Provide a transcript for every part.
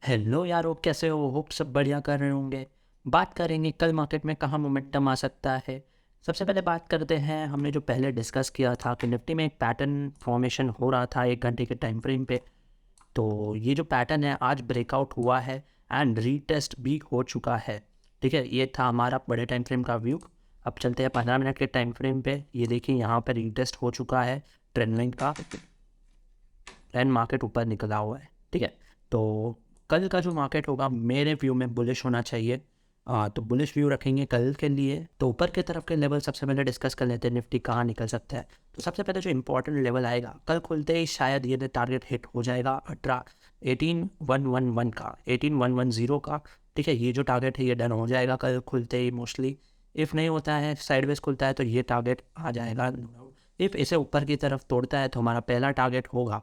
Hello यारो, कैसे हो? होप सब बढ़िया कर रहे होंगे। बात करेंगे कल मार्केट में कहाँ मोमेंटम आ सकता है। सबसे पहले बात करते हैं, हमने जो पहले डिस्कस किया था कि निफ्टी में एक पैटर्न फॉर्मेशन हो रहा था 1 घंटे के टाइम फ्रेम पे। तो ये जो पैटर्न है आज ब्रेकआउट हुआ है एंड रीटेस्ट भी हो चुका है। ठीक है, ये था हमारा बड़े टाइम फ्रेम का व्यू। अब चलते हैं 15 मिनट के टाइम फ्रेम पे। ये देखिए यहाँ पे रीटेस्ट हो चुका है ट्रेंड लाइन का एंड मार्केट ऊपर निकला हुआ है। ठीक है, तो कल का जो मार्केट होगा मेरे व्यू में बुलिश होना चाहिए। तो बुलिश व्यू रखेंगे कल के लिए। तो ऊपर की तरफ के लेवल सबसे पहले डिस्कस कर लेते हैं, निफ्टी कहाँ निकल सकता है। तो सबसे पहले जो इंपॉर्टेंट लेवल आएगा कल खुलते ही शायद ये टारगेट हिट हो जाएगा 18,111 का, 18,110 का। ठीक है, ये जो टारगेट है ये डन हो जाएगा कल खुलते ही मोस्टली। इफ़ नहीं होता है, साइडवेज खुलता है, तो ये टारगेट आ जाएगा। इफ़ इसे ऊपर की तरफ तोड़ता है तो हमारा पहला टारगेट होगा,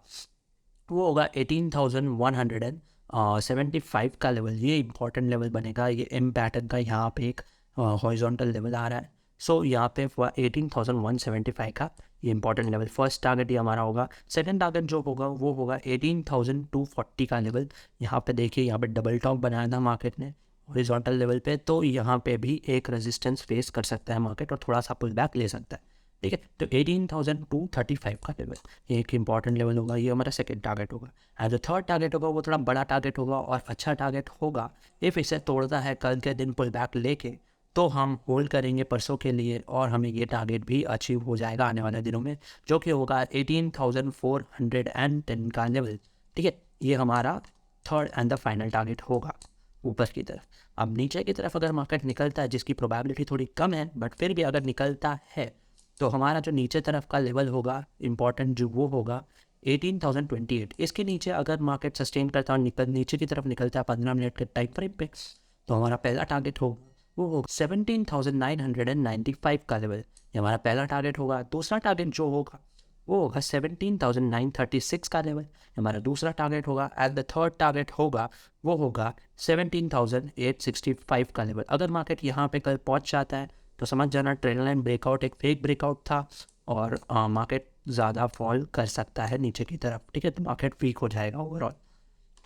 वो होगा 18,175 का लेवल। ये इंपॉर्टेंट लेवल बनेगा। ये एम पैटर्न का यहाँ पे एक हॉरिजॉन्टल लेवल आ रहा है। सो यहाँ पे 18,175 का ये इंपॉर्टेंट लेवल फर्स्ट टारगेट ये हमारा होगा। सेकंड टारगेट जो होगा वो होगा 18,240 का लेवल। यहाँ पे देखिए, यहाँ पे डबल टॉप बनाया था मार्केट ने हॉरिजॉन्टल लेवल पे, तो यहाँ पे भी एक रेजिस्टेंस फेस कर सकता है मार्केट और थोड़ा सा पुल बैक ले सकता है। ठीक है, तो 18,235 का लेवल एक इंपॉर्टेंट लेवल होगा। ये हमारा सेकंड टारगेट होगा। एंड जो थर्ड टारगेट होगा वो थोड़ा बड़ा टारगेट होगा और अच्छा टारगेट होगा। इफ़ इसे तोड़ता है कल के दिन पुल बैक लेके, तो हम होल्ड करेंगे परसों के लिए और हमें ये टारगेट भी अचीव हो जाएगा आने वाले दिनों में, जो कि होगा 18,410 का लेवल। ठीक है, ये हमारा third and the final target होगा ऊपर की तरफ। अब नीचे की तरफ अगर मार्केट निकलता है, जिसकी प्रोबेबिलिटी थोड़ी कम है बट फिर भी अगर निकलता है, तो हमारा जो नीचे तरफ का लेवल होगा इंपॉर्टेंट जो वो होगा 18,028। इसके नीचे अगर मार्केट सस्टेन करता है और नीचे की तरफ निकलता है 15 मिनट के टाइम फ्रेम पे, तो हमारा पहला टारगेट होगा वो होगा 17,995 का लेवल। ये हमारा पहला टारगेट होगा। दूसरा टारगेट जो होगा वो होगा 17,936 का लेवल। हमारा दूसरा टारगेट होगा। एट द थर्ड टारगेट होगा वो होगा 17,865 का लेवल। अगर मार्केट यहाँ पे कल पहुँच जाता है तो समझ जाना ट्रेंड लाइन ब्रेकआउट एक फेक ब्रेकआउट था और मार्केट ज़्यादा फॉल कर सकता है नीचे की तरफ। ठीक है, तो मार्केट वीक हो जाएगा ओवरऑल।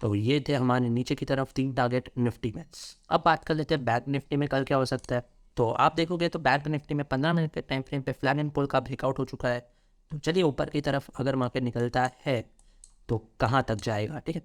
तो ये थे हमारे नीचे की तरफ 3 टारगेट निफ्टी में। अब बात कर लेते हैं बैंक निफ्टी में कल क्या हो सकता है। तो आप देखोगे तो बैंक निफ्टी में 15 मिनट के टाइम फ्रेम पे फ्लैग एंड पुल का ब्रेकआउट हो चुका है। तो चलिए ऊपर की तरफ अगर मार्केट निकलता है तो कहाँ तक जाएगा। ठीक है,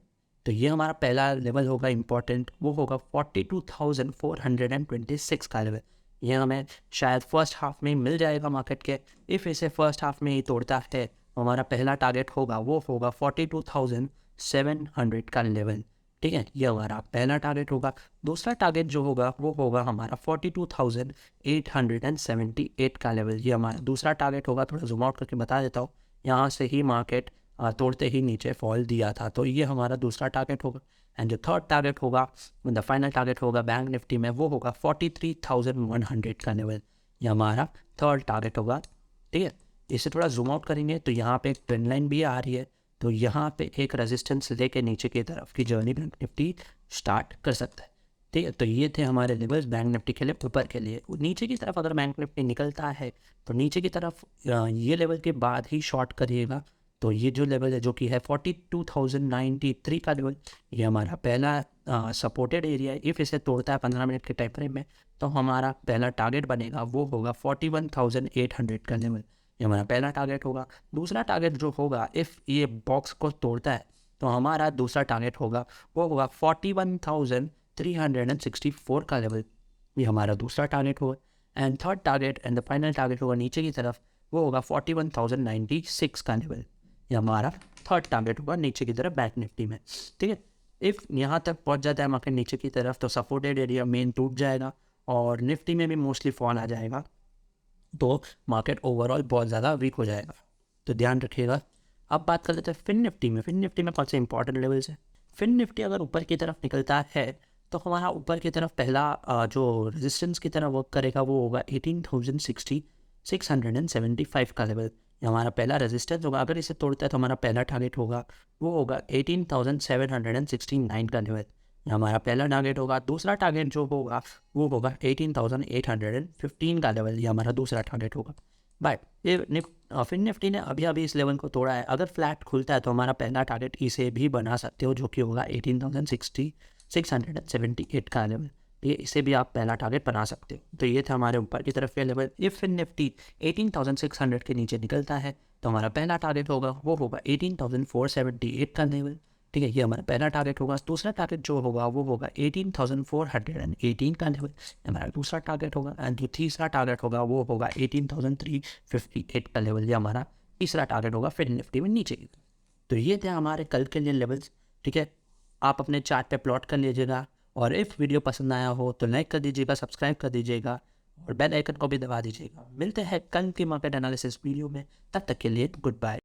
तो ये हमारा पहला लेवल होगा इंपॉर्टेंट, वो होगा 42,426 का लेवल। ये हमें शायद फर्स्ट हाफ में ही मिल जाएगा मार्केट के। इफ़ इसे फर्स्ट हाफ में ही तोड़ता है तो हमारा पहला टारगेट होगा वो होगा 42,700 का लेवल। ठीक है, ये हमारा पहला टारगेट होगा। दूसरा टारगेट जो होगा वो होगा हमारा 42,878 का लेवल। ये हमारा दूसरा टारगेट होगा। थोड़ा जूम आउट करके बता देता हूँ, यहाँ से ही मार्केट तोड़ते ही नीचे फॉल दिया था, तो ये हमारा दूसरा टारगेट होगा। एंड जो थर्ड टारगेट होगा, द फाइनल टारगेट होगा बैंक निफ्टी में, वो होगा 43,100 का लेवल। ये हमारा थर्ड टारगेट होगा। ठीक है, इसे थोड़ा जूम आउट करेंगे तो यहाँ पे एक ट्रेंड लाइन भी आ रही है। तो यहाँ पे एक रेजिस्टेंस लेके नीचे की तरफ की जर्नी बैंक निफ्टी स्टार्ट कर सकता है। ठीक है, तो ये थे हमारे लेवल्स बैंक निफ्टी के लिए। ऊपर के लिए नीचे की तरफ अगर बैंक निफ्टी निकलता है तो नीचे की तरफ ये लेवल के बाद ही शॉर्ट करिएगा। तो ये जो लेवल है जो कि है 42,093 का लेवल, ये हमारा पहला सपोर्टेड एरिया है। इफ़ इसे तोड़ता है 15 मिनट के टाइम फ्रेम में, तो हमारा पहला टारगेट बनेगा वो होगा 41,800 का लेवल। ये हमारा पहला टारगेट होगा। दूसरा टारगेट जो होगा, इफ़ ये बॉक्स को तोड़ता है तो हमारा दूसरा टारगेट होगा वो होगा 41,364 का लेवल। ये हमारा दूसरा टारगेट होगा। And third target and the final target होगा नीचे की तरफ, वो होगा 41,096 का लेवल। ये हमारा थर्ड टारगेट होगा नीचे की तरफ बैंक निफ्टी में। ठीक है, इफ़ यहाँ तक पहुँच जाता है मार्केट नीचे की तरफ तो सपोर्टेड एरिया मेन टूट जाएगा और निफ्टी में भी मोस्टली फॉल आ जाएगा, तो मार्केट ओवरऑल बहुत ज़्यादा वीक हो जाएगा। तो ध्यान रखिएगा। अब बात कर लेते हैं फिन निफ्टी में। फिन निफ्टी में कौन से इंपॉर्टेंट लेवल्स है। फिन निफ्टी अगर ऊपर की तरफ निकलता है तो हमारा ऊपर की तरफ पहला जो रेजिस्टेंस की तरह वर्क करेगा वो होगा 18,675 का लेवल। ये हमारा पहला रेजिस्टेंस होगा। अगर इसे तोड़ता है तो हमारा पहला टारगेट होगा वो होगा 18,769 का लेवल। ये हमारा पहला टारगेट होगा। दूसरा टारगेट जो होगा वो होगा 18,815 का लेवल। ये हमारा दूसरा टारगेट होगा। बट ये फिर निफ्टी ने अभी अभी इस लेवल को तोड़ा है, अगर फ्लैट खुलता है तो हमारा पहला टारगेट इसे भी बना सकते हो, जो कि होगा 18,678 का लेवल। ये इसे भी आप पहला टारगेट बना सकते हो। तो ये था हमारे ऊपर की तरफ के लेवल। इफ निफ्टी 18,600 के नीचे निकलता है तो हमारा पहला टारगेट होगा वो होगा 18,478 का लेवल। ठीक है, ये हमारा पहला टारगेट होगा। दूसरा टारगेट जो होगा वो होगा 18,418 का लेवल, हमारा दूसरा टारगेट होगा। एंड जो तीसरा टारगेट होगा वो होगा 18,358 का लेवल, ये हमारा तीसरा टारगेट होगा फिर निफ्टी में नीचे की। तो ये थे हमारे कल के लिए लेवल्स। ठीक है, आप अपने चार्ट पे प्लॉट कर लीजिएगा, और इफ़ वीडियो पसंद आया हो तो लाइक कर दीजिएगा, सब्सक्राइब कर दीजिएगा और बेल आइकन को भी दबा दीजिएगा। मिलते हैं कल की मार्केट एनालिसिस वीडियो में, तब तक के लिए गुड बाय।